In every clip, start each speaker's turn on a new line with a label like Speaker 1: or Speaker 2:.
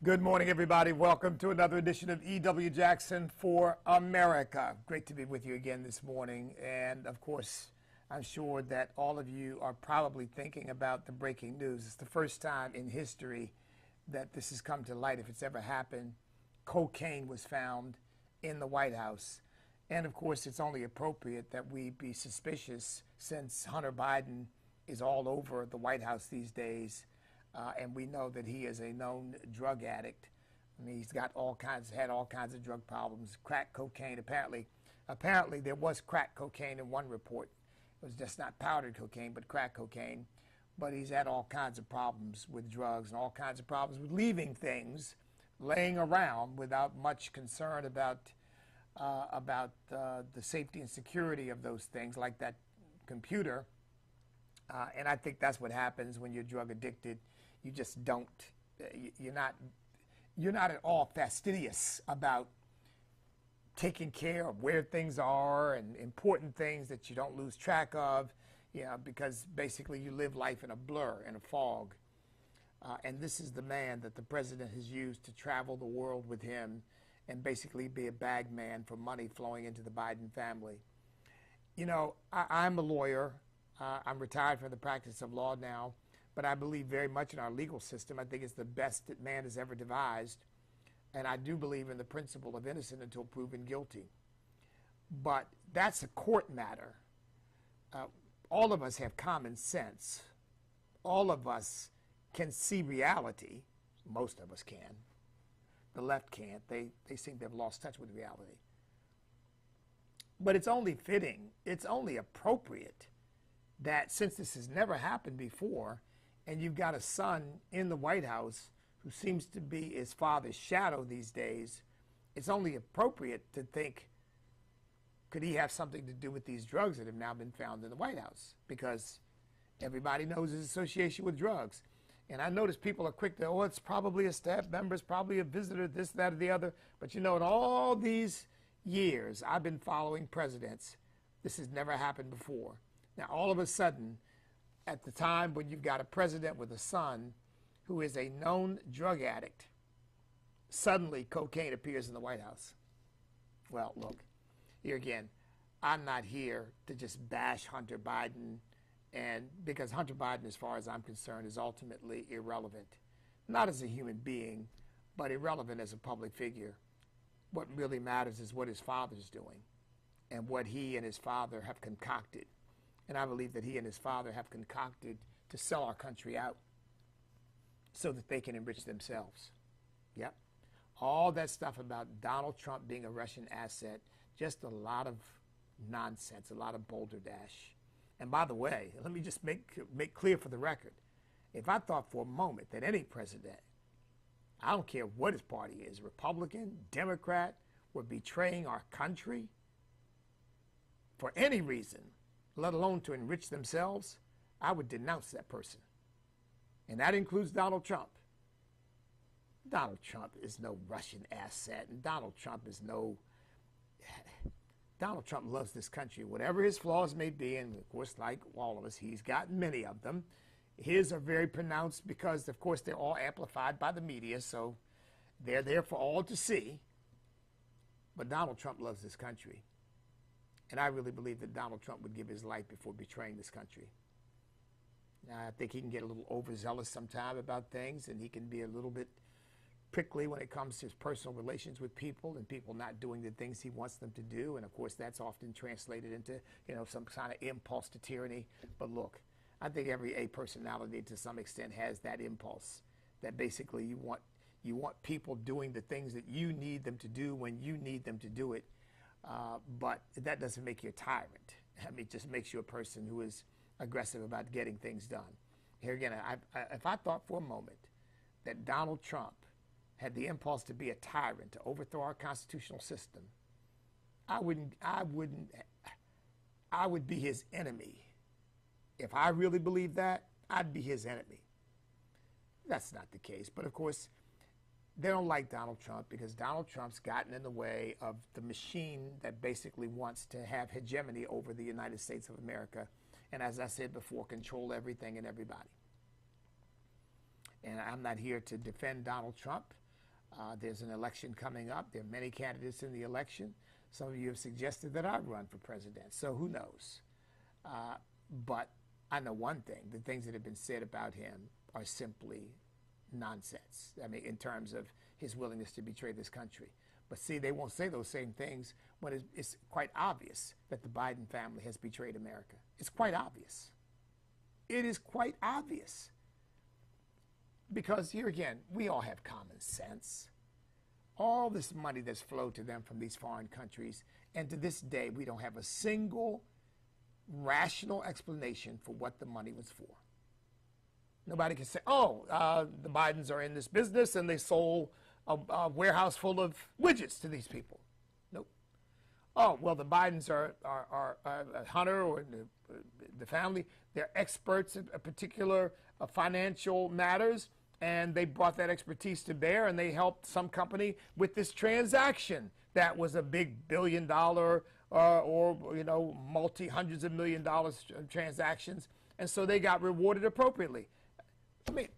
Speaker 1: Good morning, everybody. Welcome to another edition of E.W. Jackson for America. Great to be with you again this morning. And of course, I'm sure that all of you are probably thinking about the breaking news. It's the first time in history that this has come to light, if it's ever happened. Cocaine was found in the White House. And of course, it's only appropriate that we be suspicious since Hunter Biden is all over the White House these days. And we know that he is a known drug addict. I mean, he's got had all kinds of drug problems, crack cocaine. Apparently there was crack cocaine in one report. It was just not powdered cocaine, but crack cocaine. But he's had all kinds of problems with drugs and all kinds of problems with leaving things laying around without much concern about the safety and security of those things, like that computer. And I think that's what happens when you're drug addicted. You just don't. You're not at all fastidious about taking care of where things are and important things that you don't lose track of. Because basically you live life in a blur, in a fog. And this is the man that the president has used to travel the world with him and basically be a bag man for money flowing into the Biden family. I'm a lawyer. I'm retired from the practice of law now, but I believe very much in our legal system. I think it's the best that man has ever devised. And I do believe in the principle of innocent until proven guilty. But that's a court matter. All of us have common sense. All of us can see reality. Most of us can. The left can't. They seem to have lost touch with reality. But it's only fitting, it's only appropriate that since this has never happened before, and you've got a son in the White House who seems to be his father's shadow these days, it's only appropriate to think, could he have something to do with these drugs that have now been found in the White House? Because everybody knows his association with drugs. And I notice people are quick to, it's probably a staff member, it's probably a visitor, this, that, or the other. But in all these years I've been following presidents, this has never happened before. Now, all of a sudden, at the time when you've got a president with a son who is a known drug addict, suddenly cocaine appears in the White House. Well, look, here again, I'm not here to just bash Hunter Biden, and because Hunter Biden, as far as I'm concerned, is ultimately irrelevant. Not as a human being, but irrelevant as a public figure. What really matters is what his father's doing and what he and his father have concocted. And I believe that he and his father have concocted to sell our country out so that they can enrich themselves. Yep. All that stuff about Donald Trump being a Russian asset, just a lot of nonsense, a lot of balderdash. And by the way, let me just make clear for the record, if I thought for a moment that any president, I don't care what his party is, Republican, Democrat, were betraying our country for any reason, let alone to enrich themselves, I would denounce that person. And that includes Donald Trump. Donald Trump is no Russian asset, and Donald Trump loves this country, whatever his flaws may be, and of course, like all of us, he's got many of them. His are very pronounced because, of course, they're all amplified by the media, so they're there for all to see. But Donald Trump loves this country. And I really believe that Donald Trump would give his life before betraying this country. Now, I think he can get a little overzealous sometime about things, and he can be a little bit prickly when it comes to his personal relations with people and people not doing the things he wants them to do. And of course, that's often translated into, some kind of impulse to tyranny. But look, I think every A personality to some extent has that impulse that basically you want people doing the things that you need them to do when you need them to do it. But that doesn't make you a tyrant. I mean, it just makes you a person who is aggressive about getting things done. Here again, if I thought for a moment that Donald Trump had the impulse to be a tyrant, to overthrow our constitutional system, I would be his enemy. If I really believed that, I'd be his enemy. That's not the case. But of course, they don't like Donald Trump because Donald Trump's gotten in the way of the machine that basically wants to have hegemony over the United States of America. And as I said before, control everything and everybody. And I'm not here to defend Donald Trump. There's an election coming up. There are many candidates in the election. Some of you have suggested that I run for president, so who knows? But I know one thing. The things that have been said about him are simply nonsense. I mean, in terms of his willingness to betray this country. But see, they won't say those same things when it's quite obvious that the Biden family has betrayed America. It's quite obvious. It is quite obvious. Because here again, we all have common sense. All this money that's flowed to them from these foreign countries, and to this day, we don't have a single rational explanation for what the money was for. Nobody can say, oh, the Bidens are in this business and they sold a warehouse full of widgets to these people. Nope. Oh, well, the Bidens are Hunter or the family. They're experts in a particular financial matters, and they brought that expertise to bear, and they helped some company with this transaction that was a big billion-dollar or multi-hundreds of million dollars transactions, and so they got rewarded appropriately. I mean,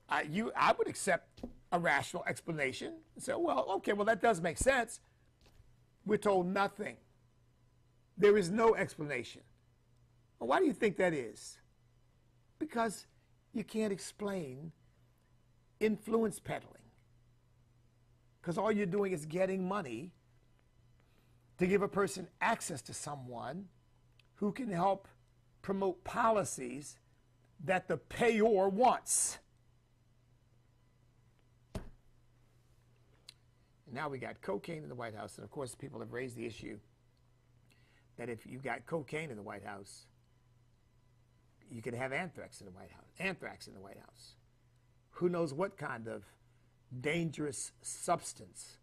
Speaker 1: I would accept a rational explanation and say, well, okay, well, that does make sense. We're told nothing. There is no explanation. Well, why do you think that is? Because you can't explain influence peddling. Because all you're doing is getting money to give a person access to someone who can help promote policies that the payor wants. Now we got cocaine in the White House, and of course people have raised the issue that if you got cocaine in the White House, you could have anthrax in the White House. Anthrax in the White House. Who knows what kind of dangerous substance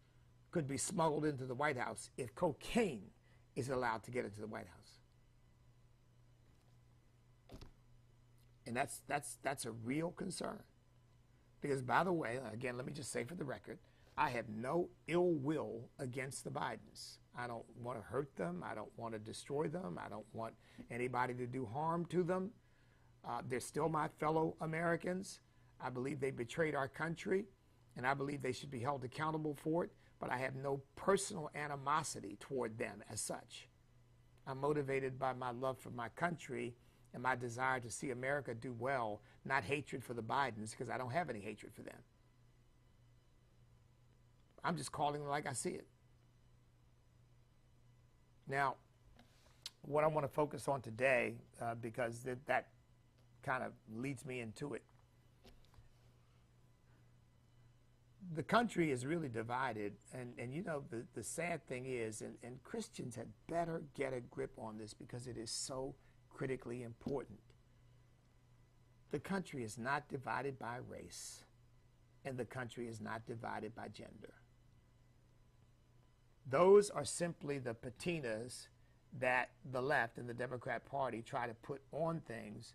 Speaker 1: could be smuggled into the White House if cocaine is allowed to get into the White House. And that's a real concern. Because, by the way, again, let me just say for the record, I have no ill will against the Bidens. I don't want to hurt them. I don't want to destroy them. I don't want anybody to do harm to them. They're still my fellow Americans. I believe they betrayed our country, and I believe they should be held accountable for it, but I have no personal animosity toward them as such. I'm motivated by my love for my country and my desire to see America do well, not hatred for the Bidens, because I don't have any hatred for them. I'm just calling it like I see it. Now, what I want to focus on today, because that kind of leads me into it. The country is really divided, and you know, the sad thing is, and Christians had better get a grip on this because it is so critically important. The country is not divided by race, and the country is not divided by gender. Those are simply the patinas that the left and the Democrat Party try to put on things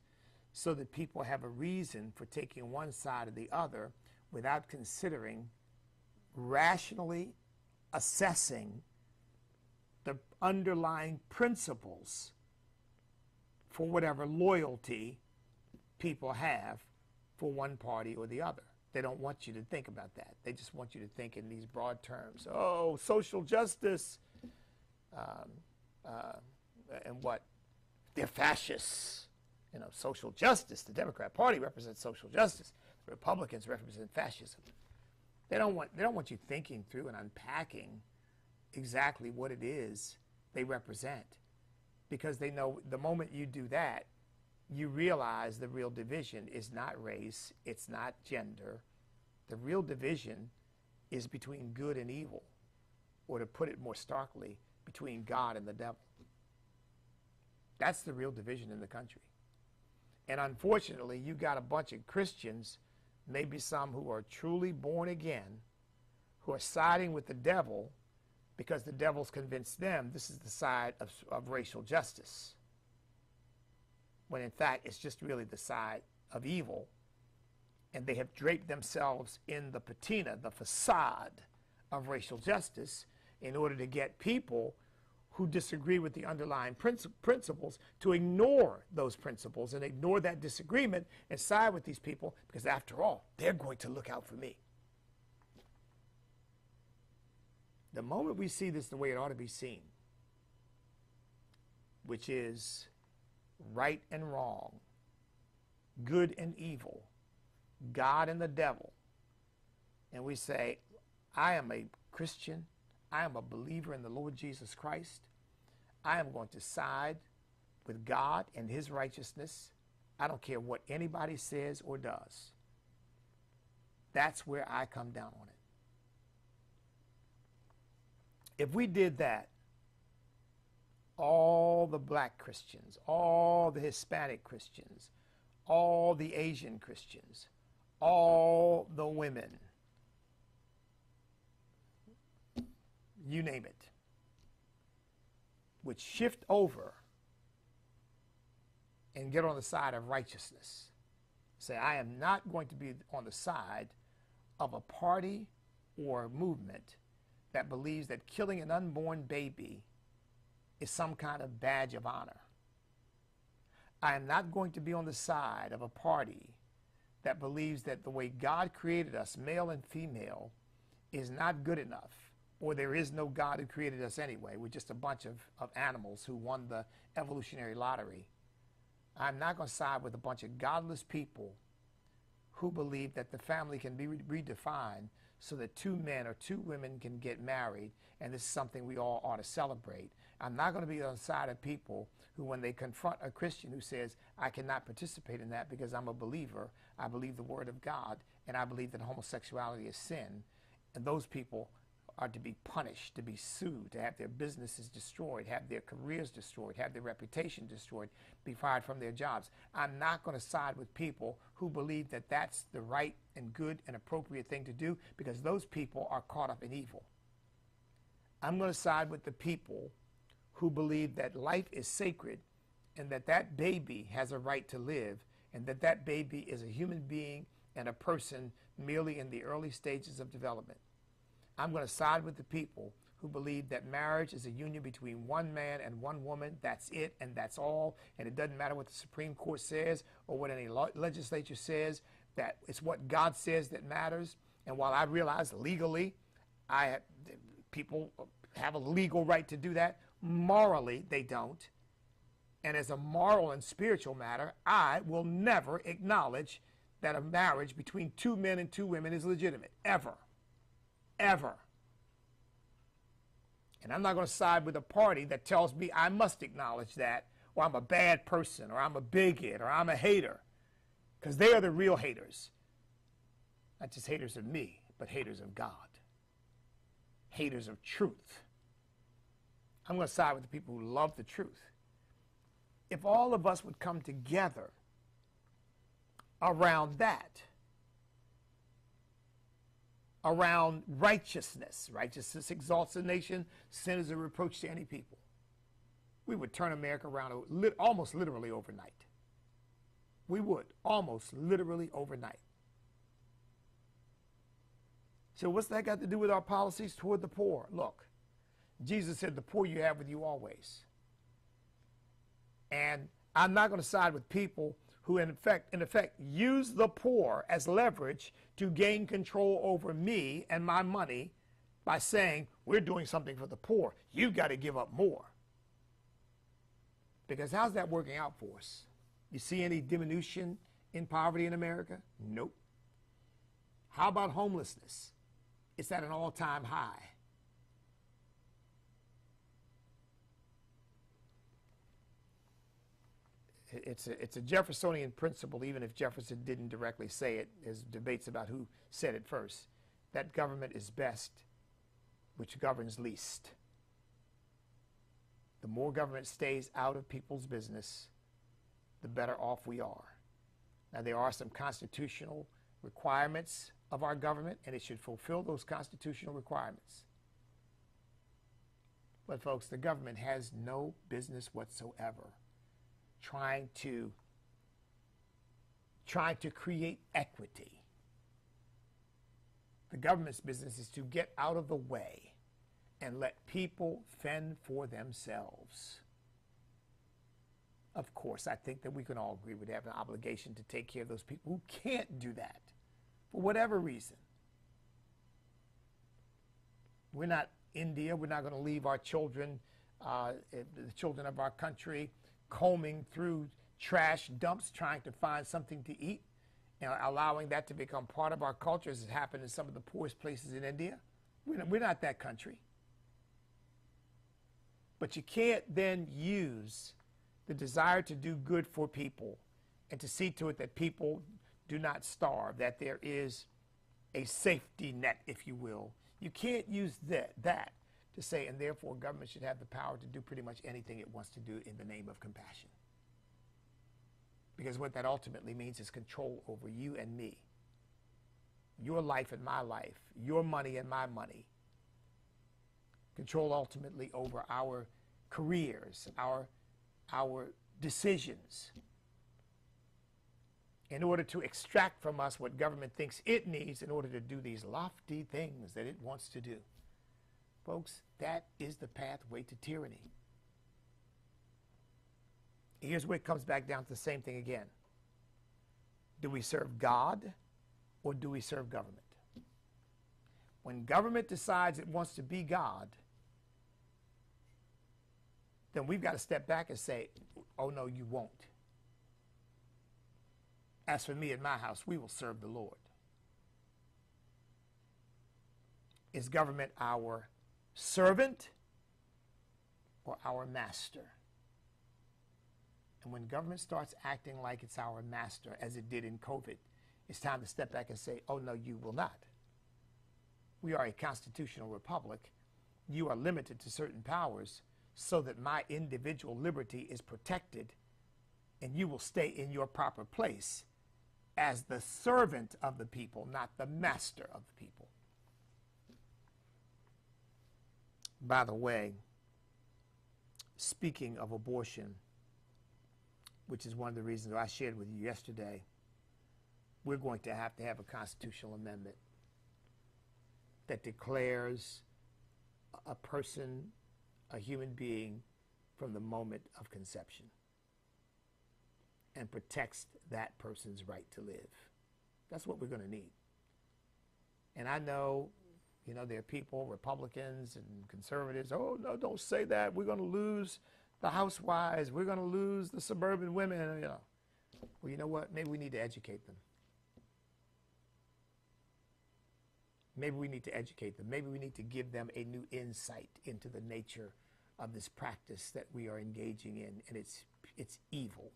Speaker 1: so that people have a reason for taking one side or the other without considering, rationally assessing the underlying principles for whatever loyalty people have for one party or the other. They don't want you to think about that. They just want you to think in these broad terms. Oh, social justice, and what? They're fascists. You know, social justice. The Democrat Party represents social justice. The Republicans represent fascism. They don't want you thinking through and unpacking exactly what it is they represent, because they know the moment you do that, you realize the real division is not race, it's not gender. The real division is between good and evil, or to put it more starkly, between God and the devil. That's the real division in the country. And unfortunately, you got a bunch of Christians, maybe some who are truly born again, who are siding with the devil because the devil's convinced them this is the side of racial justice, when in fact it's just really the side of evil. And they have draped themselves in the patina, the facade of racial justice, in order to get people who disagree with the underlying principles to ignore those principles and ignore that disagreement and side with these people, because after all, they're going to look out for me. The moment we see this the way it ought to be seen, which is right and wrong, good and evil, God and the devil, and we say, I am a Christian, I am a believer in the Lord Jesus Christ, I am going to side with God and his righteousness. I don't care what anybody says or does. That's where I come down on it. If we did that, all the black Christians, all the Hispanic Christians, all the Asian Christians, all the women, you name it, would shift over and get on the side of righteousness. Say, I am not going to be on the side of a party or a movement that believes that killing an unborn baby is some kind of badge of honor. I am not going to be on the side of a party that believes that the way God created us, male and female, is not good enough, or there is no God who created us anyway. We're just a bunch of animals who won the evolutionary lottery. I'm not going to side with a bunch of godless people who believe that the family can be redefined so that two men or two women can get married, and this is something we all ought to celebrate. I'm not going to be on the side of people who, when they confront a Christian who says, I cannot participate in that because I'm a believer, I believe the Word of God, and I believe that homosexuality is sin, and those people are to be punished, to be sued, to have their businesses destroyed, have their careers destroyed, have their reputation destroyed, be fired from their jobs. I'm not going to side with people who believe that that's the right and good and appropriate thing to do, because those people are caught up in evil. I'm going to side with the people who believe that life is sacred and that that baby has a right to live, and that that baby is a human being and a person merely in the early stages of development. I'm going to side with the people who believe that marriage is a union between one man and one woman. That's it, and that's all. And it doesn't matter what the Supreme Court says or what any legislature says, that it's what God says that matters. And while I realize legally people have a legal right to do that, morally they don't. And as a moral and spiritual matter, I will never acknowledge that a marriage between two men and two women is legitimate, ever. Ever. And I'm not going to side with a party that tells me I must acknowledge that, or I'm a bad person, or I'm a bigot, or I'm a hater, because they are the real haters. Not just haters of me, but haters of God. Haters of truth. I'm going to side with the people who love the truth. If all of us would come together around that, around righteousness. Righteousness exalts a nation, sin is a reproach to any people. We would turn America around almost literally overnight. We would, almost literally overnight. So what's that got to do with our policies toward the poor? Look, Jesus said, the poor you have with you always. And I'm not going to side with people who in effect use the poor as leverage to gain control over me and my money by saying, we're doing something for the poor. You've got to give up more. Because how's that working out for us? You see any diminution in poverty in America? Nope. How about homelessness? It's at an all-time high. It's a Jeffersonian principle, even if Jefferson didn't directly say it. There's debates about who said it first. That government is best which governs least. The more government stays out of people's business, the better off we are. Now, there are some constitutional requirements of our government, and it should fulfill those constitutional requirements. But folks, the government has no business whatsoever trying to create equity. The government's business is to get out of the way and let people fend for themselves. Of course, I think that we can all agree we have an obligation to take care of those people who can't do that for whatever reason. We're not India. We're not going to leave our children, the children of our country, combing through trash dumps trying to find something to eat, and allowing that to become part of our culture, as has happened in some of the poorest places in India. We're not that country. But you can't then use the desire to do good for people and to see to it that people do not starve, that there is a safety net, if you will. You can't use that to say, and therefore government should have the power to do pretty much anything it wants to do in the name of compassion. Because what that ultimately means is control over you and me, your life and my life, your money and my money. Control ultimately over our careers, our decisions, in order to extract from us what government thinks it needs in order to do these lofty things that it wants to do. Folks, that is the pathway to tyranny. Here's where it comes back down to the same thing again. Do we serve God or do we serve government? When government decides it wants to be God, then we've got to step back and say, oh no, you won't. As for me and my house, we will serve the Lord. Is government our servant or our master? And when government starts acting like it's our master, as it did in COVID, it's time to step back and say, oh no, you will not. We are a constitutional republic. You are limited to certain powers so that my individual liberty is protected, and you will stay in your proper place as the servant of the people, not the master of the people. By the way, speaking of abortion, which is one of the reasons I shared with you yesterday, we're going to have a constitutional amendment that declares a person, a human being, from the moment of conception, and protects that person's right to live. That's what we're going to need. And I know, there are people, Republicans and conservatives, oh, no, don't say that. We're going to lose the housewives. We're going to lose the suburban women. Well, you know what? Maybe we need to educate them. Maybe we need to educate them. Maybe we need to give them a new insight into the nature of this practice that we are engaging in, and it's evil.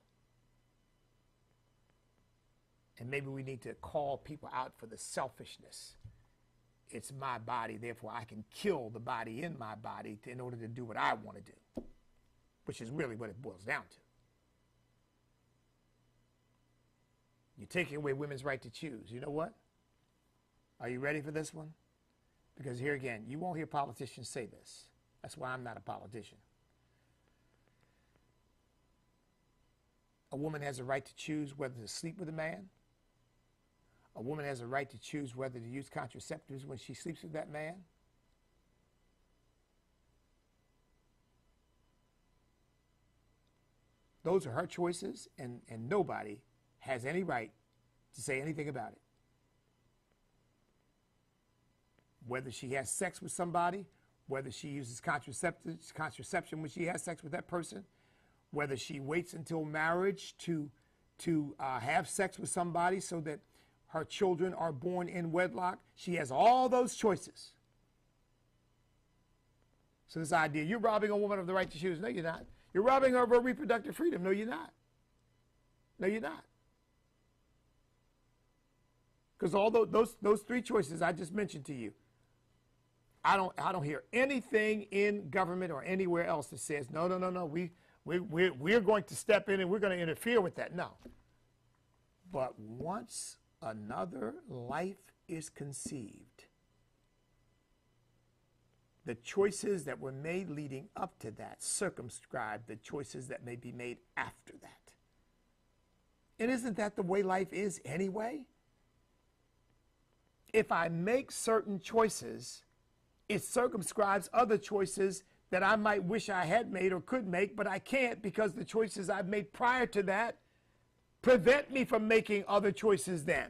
Speaker 1: And maybe we need to call people out for the selfishness. It's my body, therefore I can kill the body in my body in order to do what I want to do, which is really what it boils down to. You're taking away women's right to choose. You know what? Are you ready for this one? Because here again, you won't hear politicians say this. That's why I'm not a politician. A woman has a right to choose whether to sleep with a man. A woman has a right to choose whether to use contraceptives when she sleeps with that man. Those are her choices, and nobody has any right to say anything about it. Whether she has sex with somebody, whether she uses contraception when she has sex with that person, whether she waits until marriage to have sex with somebody so that her children are born in wedlock, she has all those choices. So this idea, you're robbing a woman of the right to choose. No, you're not. You're robbing her of her reproductive freedom. No, you're not. No, you're not. Because all those three choices I just mentioned to you, I don't hear anything in government or anywhere else that says, no, we're going to step in and we're going to interfere with that. No. But once another life is conceived, the choices that were made leading up to that circumscribe the choices that may be made after that. And isn't that the way life is anyway? If I make certain choices, it circumscribes other choices that I might wish I had made or could make, but I can't because the choices I've made prior to that prevent me from making other choices then.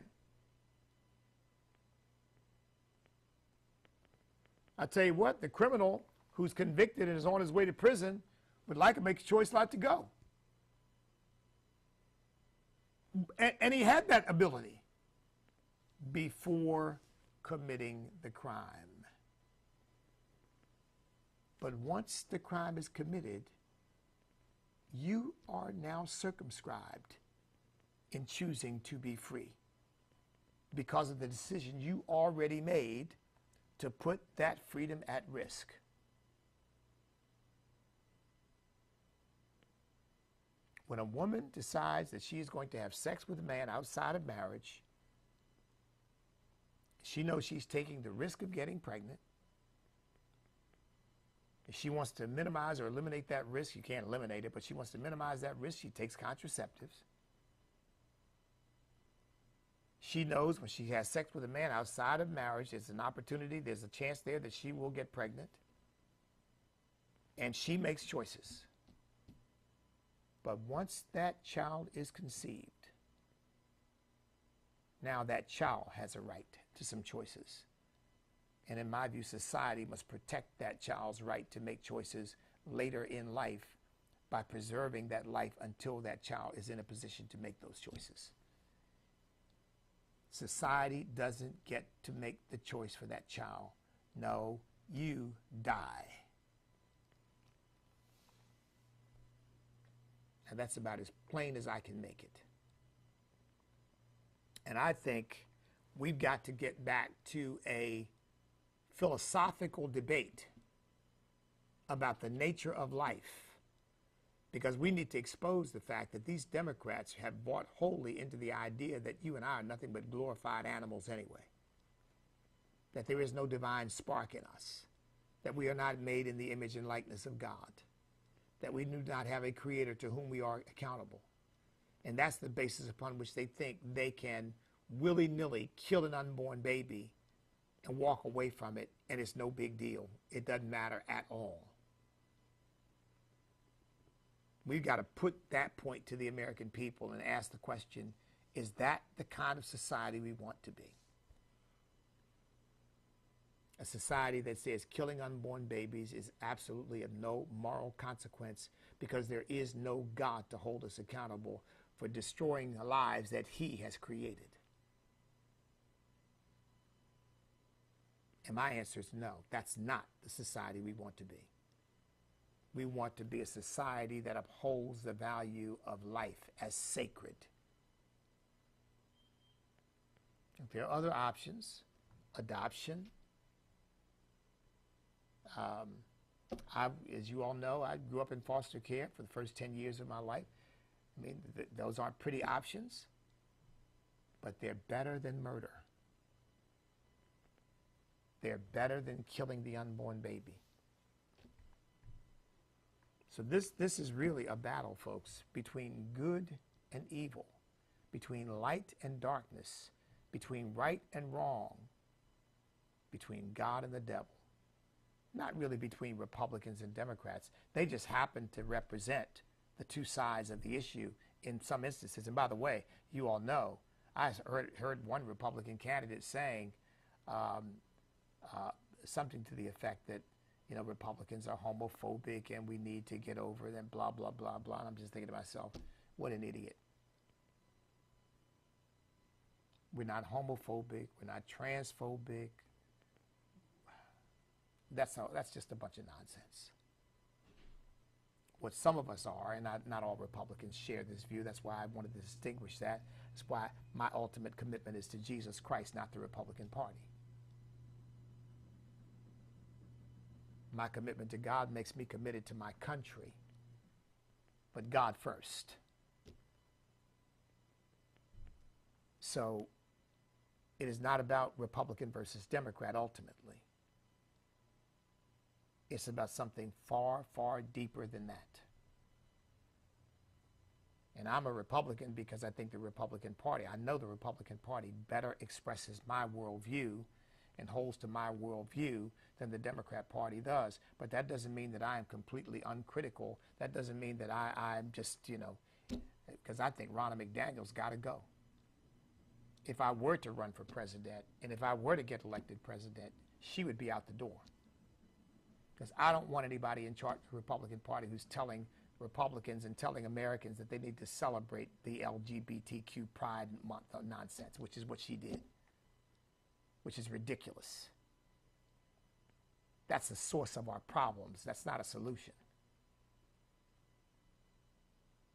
Speaker 1: I tell you what, the criminal who's convicted and is on his way to prison would like to make a choice not to go. And he had that ability before committing the crime. But once the crime is committed, you are now circumscribed in choosing to be free because of the decision you already made to put that freedom at risk. When a woman decides that she is going to have sex with a man outside of marriage, she knows she's taking the risk of getting pregnant. If she wants to minimize or eliminate that risk, you can't eliminate it, but she wants to minimize that risk, she takes contraceptives. She knows when she has sex with a man outside of marriage, there's an opportunity, there's a chance there that she will get pregnant. And she makes choices. But once that child is conceived, now that child has a right to some choices. And in my view, society must protect that child's right to make choices later in life by preserving that life until that child is in a position to make those choices. Society doesn't get to make the choice for that child. No, you die. And that's about as plain as I can make it. And I think we've got to get back to a philosophical debate about the nature of life, because we need to expose the fact that these Democrats have bought wholly into the idea that you and I are nothing but glorified animals anyway, that there is no divine spark in us, that we are not made in the image and likeness of God, that we do not have a creator to whom we are accountable. And that's the basis upon which they think they can willy-nilly kill an unborn baby and walk away from it, and it's no big deal. It doesn't matter at all. We've got to put that point to the American people and ask the question, is that the kind of society we want to be? A society that says killing unborn babies is absolutely of no moral consequence because there is no God to hold us accountable for destroying the lives that He has created. And my answer is no, that's not the society we want to be. We want to be a society that upholds the value of life as sacred. If there are other options, adoption. As you all know, I grew up in foster care for the first 10 years of my life. I mean, those aren't pretty options, but they're better than murder. They're better than killing the unborn baby. So this is really a battle, folks, between good and evil, between light and darkness, between right and wrong, between God and the devil. Not really between Republicans and Democrats. They just happen to represent the two sides of the issue in some instances. And by the way, you all know, I heard one Republican candidate saying something to the effect that, you know, Republicans are homophobic and we need to get over them, blah, blah, blah, blah. And I'm just thinking to myself, what an idiot. We're not homophobic. We're not transphobic. That's just a bunch of nonsense. What some of us are, and not all Republicans share this view, that's why I wanted to distinguish that. That's why my ultimate commitment is to Jesus Christ, not the Republican Party. My commitment to God makes me committed to my country, but God first. So it is not about Republican versus Democrat ultimately. It's about something far, far deeper than that. And I'm a Republican because I think the Republican Party, I know the Republican Party better expresses my worldview and holds to my worldview than the Democrat Party does. But that doesn't mean that I am completely uncritical. That doesn't mean that I'm just, you know, because I think Ronna McDaniel's got to go. If I were to run for president and if I were to get elected president, she would be out the door. Because I don't want anybody in charge of the Republican Party who's telling Republicans and telling Americans that they need to celebrate the LGBTQ Pride Month nonsense, which is what she did, which is ridiculous. That's the source of our problems. That's not a solution.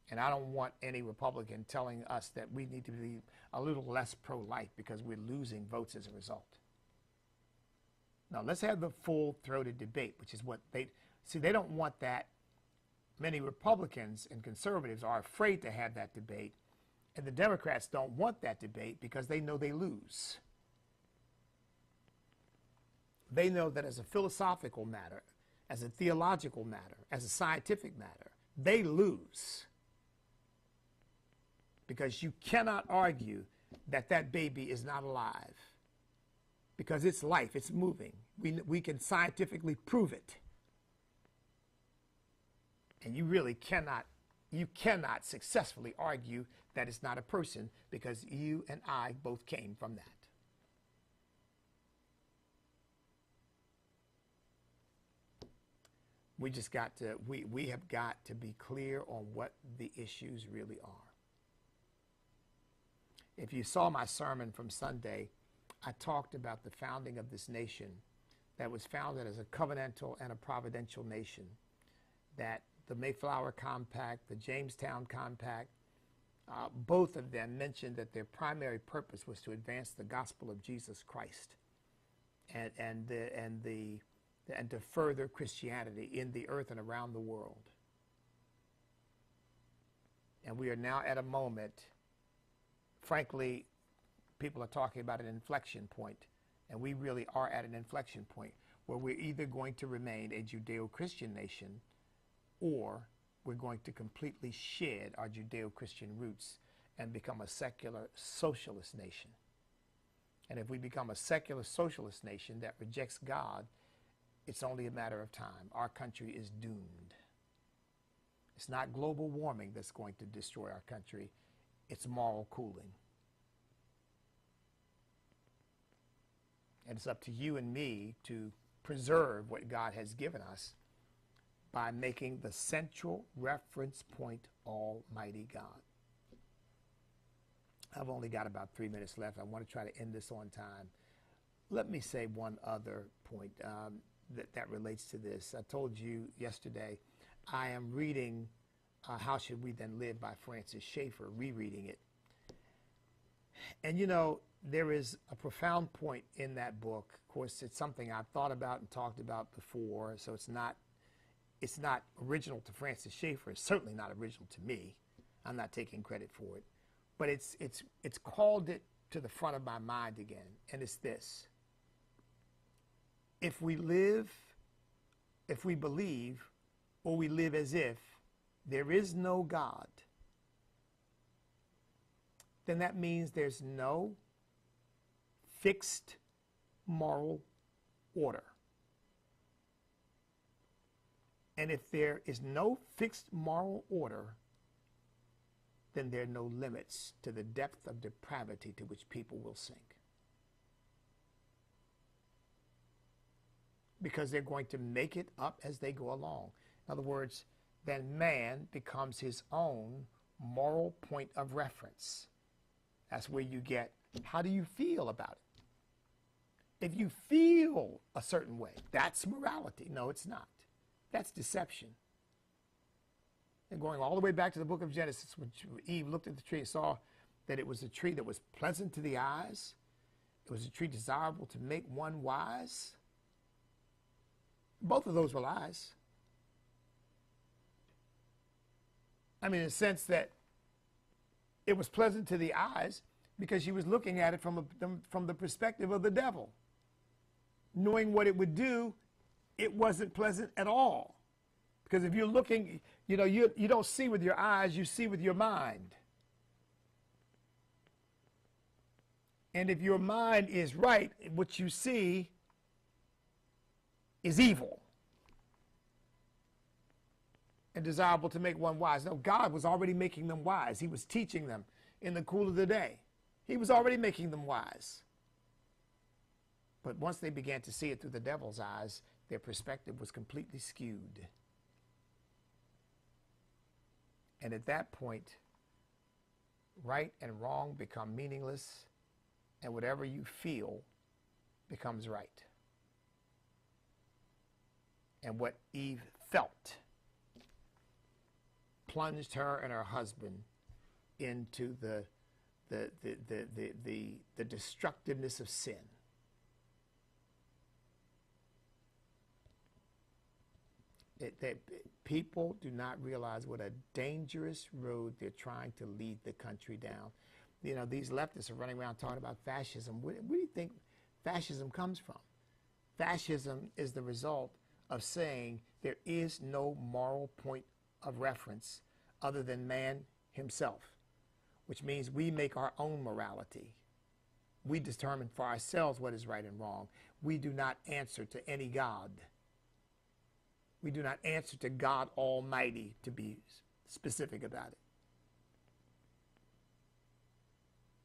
Speaker 1: And I don't want any Republican telling us that we need to be a little less pro-life because we're losing votes as a result. Now, let's have the full-throated debate, which is what they don't want that. Many Republicans and conservatives are afraid to have that debate, and the Democrats don't want that debate because they know they lose. They know that as a philosophical matter, as a theological matter, as a scientific matter, they lose. Because you cannot argue that that baby is not alive. Because it's life, it's moving. We can scientifically prove it. And you really cannot successfully argue that it's not a person because you and I both came from that. We just got to, we have got to be clear on what the issues really are. If you saw my sermon from Sunday, I talked about the founding of this nation that was founded as a covenantal and a providential nation, that the Mayflower Compact, the Jamestown Compact, both of them mentioned that their primary purpose was to advance the gospel of Jesus Christ and to further Christianity in the earth and around the world. And we are now at a moment, frankly, people are talking about an inflection point, and we really are at an inflection point where we're either going to remain a Judeo-Christian nation or we're going to completely shed our Judeo-Christian roots and become a secular socialist nation. And if we become a secular socialist nation that rejects God, it's only a matter of time. Our country is doomed. It's not global warming that's going to destroy our country. It's moral cooling. And it's up to you and me to preserve what God has given us by making the central reference point Almighty God. I've only got about 3 minutes left. I want to try to end this on time. Let me say one other point that relates to this. I told you yesterday, I am reading How Should We Then Live by Francis Schaeffer, rereading it. And you know, there is a profound point in that book. Of course, it's something I've thought about and talked about before, so it's not original to Francis Schaeffer. It's certainly not original to me. I'm not taking credit for it. But it's called it to the front of my mind again, and it's this. If we believe, or we live as if there is no God, then that means there's no fixed moral order. And if there is no fixed moral order, then there are no limits to the depth of depravity to which people will sink. Because they're going to make it up as they go along. In other words, then man becomes his own moral point of reference. That's where you get, how do you feel about it? If you feel a certain way, that's morality. No, it's not. That's deception. And going all the way back to the book of Genesis, when Eve looked at the tree and saw that it was a tree that was pleasant to the eyes, it was a tree desirable to make one wise. Both of those were lies. I mean, in the sense that it was pleasant to the eyes because she was looking at it from the perspective of the devil. Knowing what it would do, it wasn't pleasant at all. Because if you're looking, you don't see with your eyes, you see with your mind. And if your mind is right, what you see is evil and desirable to make one wise. No, God was already making them wise. He was teaching them in the cool of the day. He was already making them wise. But once they began to see it through the devil's eyes, Their perspective was completely skewed. And at that point, right and wrong become meaningless, and whatever you feel becomes right. And what Eve felt plunged her and her husband into the destructiveness of sin. People do not realize what a dangerous road they're trying to lead the country down. You know, these leftists are running around talking about fascism. Where do you think fascism comes from? Fascism is the result of saying there is no moral point of reference other than man himself, which means we make our own morality. We determine for ourselves what is right and wrong. We do not answer to any God. We do not answer to God Almighty, to be specific about it.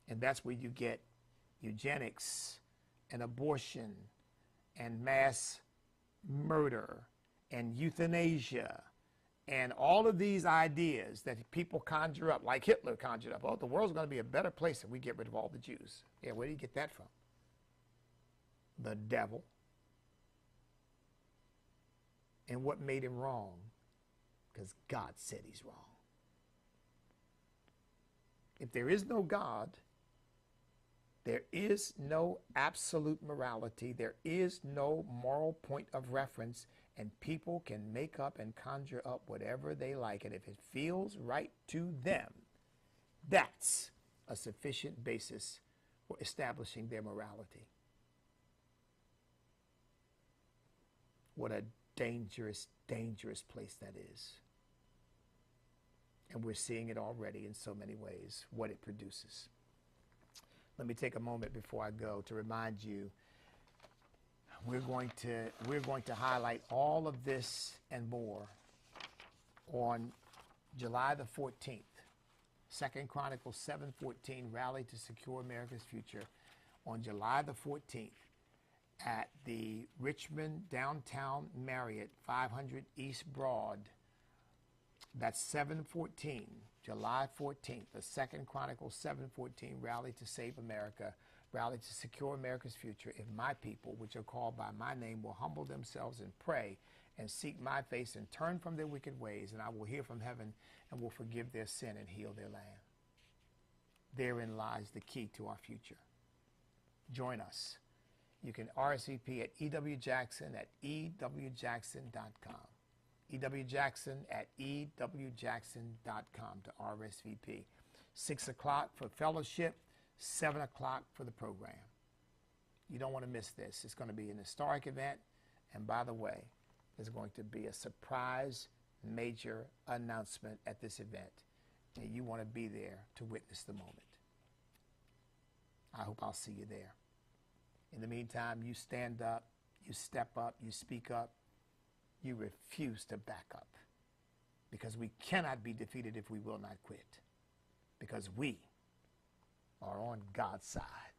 Speaker 1: And that's where you get eugenics and abortion and mass murder and euthanasia and all of these ideas that people conjure up, like Hitler conjured up. Oh, the world's going to be a better place if we get rid of all the Jews. Yeah, where do you get that from? The devil. And what made him wrong? Because God said he's wrong. If there is no God, there is no absolute morality. There is no moral point of reference, and people can make up and conjure up whatever they like. And if it feels right to them, that's a sufficient basis for establishing their morality. What a dangerous, dangerous place that is. And we're seeing it already in so many ways, what it produces. Let me take a moment before I go to remind you, we're going to highlight all of this and more on July the 14th. 2 Chronicles 7:14, Rally to Secure America's Future, on July the 14th at the Richmond Downtown Marriott, 500 East Broad. That's 7:14, July 14th, the 2 Chronicles 7:14, Rally to Save America, Rally to Secure America's Future. If my people, which are called by my name, will humble themselves and pray and seek my face and turn from their wicked ways, and I will hear from heaven and will forgive their sin and heal their land. Therein lies the key to our future. Join us. You can RSVP at EWJackson at EWJackson.com. EWJackson at EWJackson.com to RSVP. 6 o'clock for fellowship, 7 o'clock for the program. You don't want to miss this. It's going to be an historic event. And by the way, there's going to be a surprise major announcement at this event. And you want to be there to witness the moment. I hope I'll see you there. In the meantime, you stand up, you step up, you speak up, you refuse to back up. Because we cannot be defeated if we will not quit. Because we are on God's side.